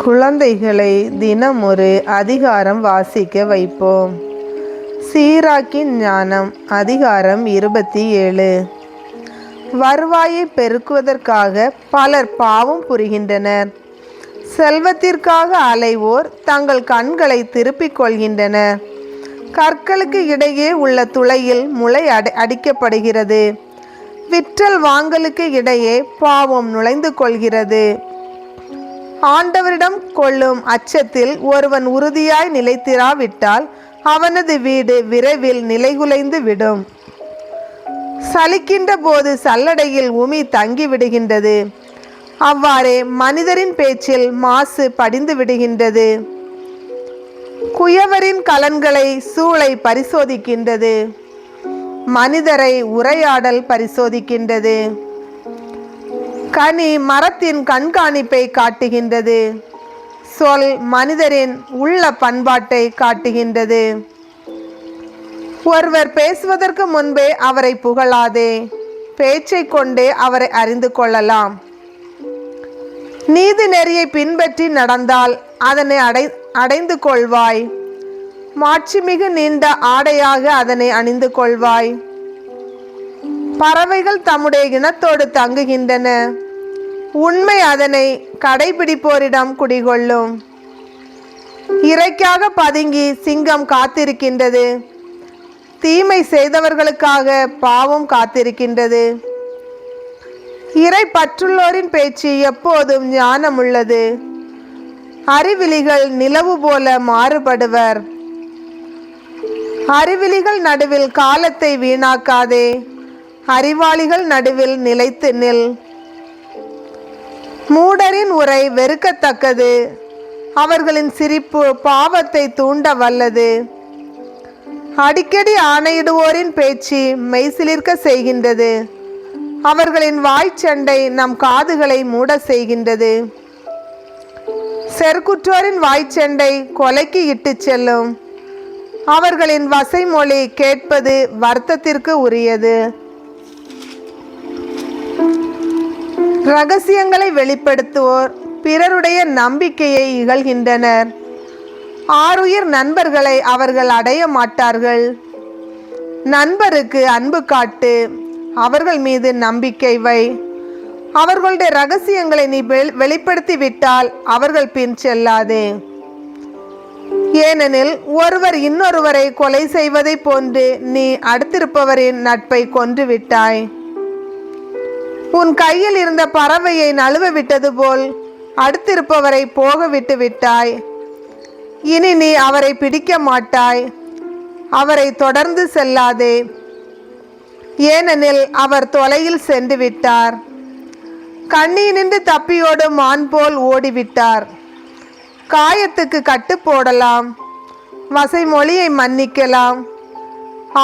குழந்தைகளை தினம் ஒரு அதிகாரம் வாசிக்க வைப்போம். சீராக்கின் ஞானம் அதிகாரம் 27. வருவாயை பெருக்குவதற்காக பலர் பாவம் புரிகின்றனர். செல்வத்திற்காக அலைவோர் தங்கள் கண்களை திருப்பிக் கொள்கின்றனர். கற்களுக்கு இடையே உள்ள துளையில் முளை அடிக்கப்படுகிறது. விற்றல் வாங்கலுக்கு இடையே பாவம் நுழைந்து கொள்கிறது. ஆண்டவரிடம் கொள்ளும் அச்சத்தில் ஒருவன் உறுதியாய் நிலைத்திராவிட்டால் அவனது வீடு விரைவில் நிலைகுலைந்து விடும். சலிக்கின்ற போது சல்லடையில் உமி தங்கி விடுகின்றது. அவ்வாறே மனிதரின் பேச்சில் மாசு படிந்து விடுகின்றது. குயவரின் கலன்களை சூளை பரிசோதிக்கின்றது. மனிதரை உரையாடல் பரிசோதிக்கின்றது. கனி மரத்தின் கண்காணிப்பை காட்டுகின்றது. சொல் மனிதரின் உள்ள பண்பாட்டை காட்டுகின்றது. ஒருவர் பேசுவதற்கு முன்பே அவரை புகழாதே, பேச்சை கொண்டே அவரை அறிந்து கொள்ளலாம். நீதி நெறியை பின்பற்றி நடந்தால் அதனை அடைந்து கொள்வாய். மாட்சிமிகு நீண்ட ஆடையாக அதனை அணிந்து கொள்வாய். பறவைகள் தம்முடைய இனத்தோடு தங்குகின்றன. உண்மை அதனை கடைபிடிப்போரிடம் குடிகொள்ளும். இறைக்காக பதுங்கி சிங்கம் காத்திருக்கின்றது. தீமை செய்தவர்களுக்காக பாவம் காத்திருக்கின்றது. இறை பற்றுள்ளோரின் பேச்சு எப்போதும் ஞானம் உள்ளது. அறிவிலிகள் நிலவு போல மாறுபடுவர். அறிவிலிகள் நடுவில் காலத்தை வீணாக்காதே. அறிவாளிகள் நடுவில் நிலைத்து நில். மூடரின் உரை வெறுக்கத்தக்கது. அவர்களின் சிரிப்பு பாவத்தை தூண்ட வல்லது. அடிக்கடி ஆணையிடுவோரின் பேச்சு மெய்சிலிர்க்க செய்கின்றது. அவர்களின் வாய்ச்சண்டை நம் காதுகளை மூட செய்கின்றது. செருக்குற்றோரின் வாய்ச்சண்டை கொலைக்கு இட்டு செல்லும். அவர்களின் வசைமொழி கேட்பது வருத்தத்திற்கு உரியது. இரகசியங்களை வெளிப்படுத்துவோர் பிறருடைய நம்பிக்கையை இகழ்கின்றனர். ஆருயிர் நண்பர்களை அவர்கள் அடைய மாட்டார்கள். நண்பருக்கு அன்பு காட்டு, அவர்கள் மீது நம்பிக்கை வை. அவர்களுடைய இரகசியங்களை நீ வெளிப்படுத்தி விட்டால் அவர்கள் பின் செல்லாதே. ஏனெனில் ஒருவர் இன்னொருவரை கொலை செய்வதை போன்று நீ அடுத்திருப்பவரின் நட்பை கொன்று விட்டாய். உன் கையில் இருந்த பறவையை நழுவ விட்டது போல் அடுத்திருப்பவரை போக விட்டு விட்டாய். இனி நீ அவரை பிடிக்க மாட்டாய். அவரை தொடர்ந்து செல்லாதே, ஏனெனில் அவர் தொலையில் சென்று விட்டார். கண்ணியினின்று தப்பியோடும் மான் போல் ஓடிவிட்டார். காயத்துக்கு கட்டு போடலாம், வசைமொழியை மன்னிக்கலாம்.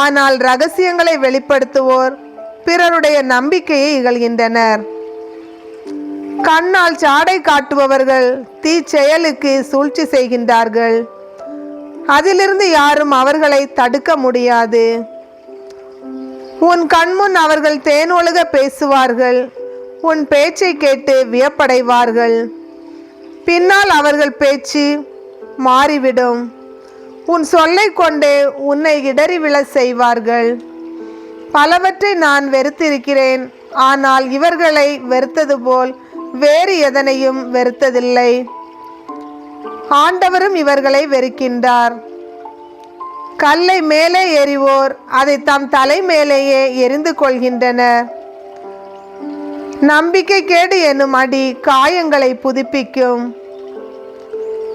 ஆனால் இரகசியங்களை வெளிப்படுத்துவோர் பிறருடைய நம்பிக்கையை இகழ்கின்றனர். கண்ணால் சாடை காட்டுபவர்கள் தீச்செயலுக்கு சூழ்ச்சி செய்கின்றார்கள். அதிலிருந்து யாரும் அவர்களை தடுக்க முடியாது. உன் கண்முன் அவர்கள் தேனொழுக பேசுவார்கள். உன் பேச்சை கேட்டு வியப்படைவார்கள். பின்னால் அவர்கள் பேச்சு மாறிவிடும். உன் சொல்லை கொண்டே உன்னை இடறி விழ செய்வார்கள். பலவற்றை நான் வெறுத்திருக்கிறேன், ஆனால் இவர்களை வெறுத்தது போல் வேறு எதனையும் வெறுத்ததில்லை. ஆண்டவரும் இவர்களை வெறுக்கின்றார். கல்லை மேலே எறிவோர் அதை தம் தலை மேலேயே எரிந்து கொள்கின்றனர். நம்பிக்கை கேடு என்னும் அடி காயங்களை புதுப்பிக்கும்.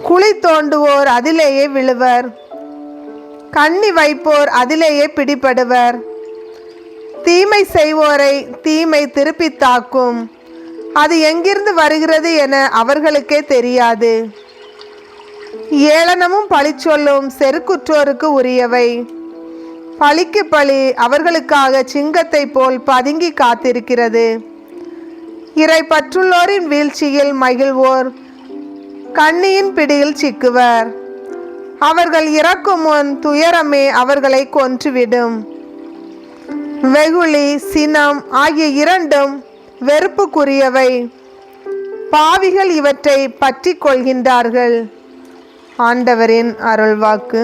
குழி தோண்டுவோர் அதிலேயே விழுவர். கண்ணி வைப்போர் அதிலேயே பிடிபடுவர். தீமை செய்வோரை தீமை திருப்பி தாக்கும். அது எங்கிருந்து வருகிறது என அவர்களுக்கே தெரியாது. ஏளனமும் பழிச்சொல்லும் செருக்குற்றோருக்கு உரியவை. பழிக்கு பழி அவர்களுக்காக சிங்கத்தை போல் பதுங்கி காத்திருக்கிறது. இறை பற்றுள்ளோரின் வீழ்ச்சியில் மகிழ்வோர் கண்ணியின் பிடியில் சிக்குவர். அவர்கள் இறக்கும் முன் துயரமே அவர்களை கொன்றுவிடும். வெகுளி சினம் ஆகிய இரண்டும் வெறுப்புக்குரியவை. பாவிகள் இவற்றை பற்றி கொள்கின்றார்கள். ஆண்டவரின் அருள்வாக்கு.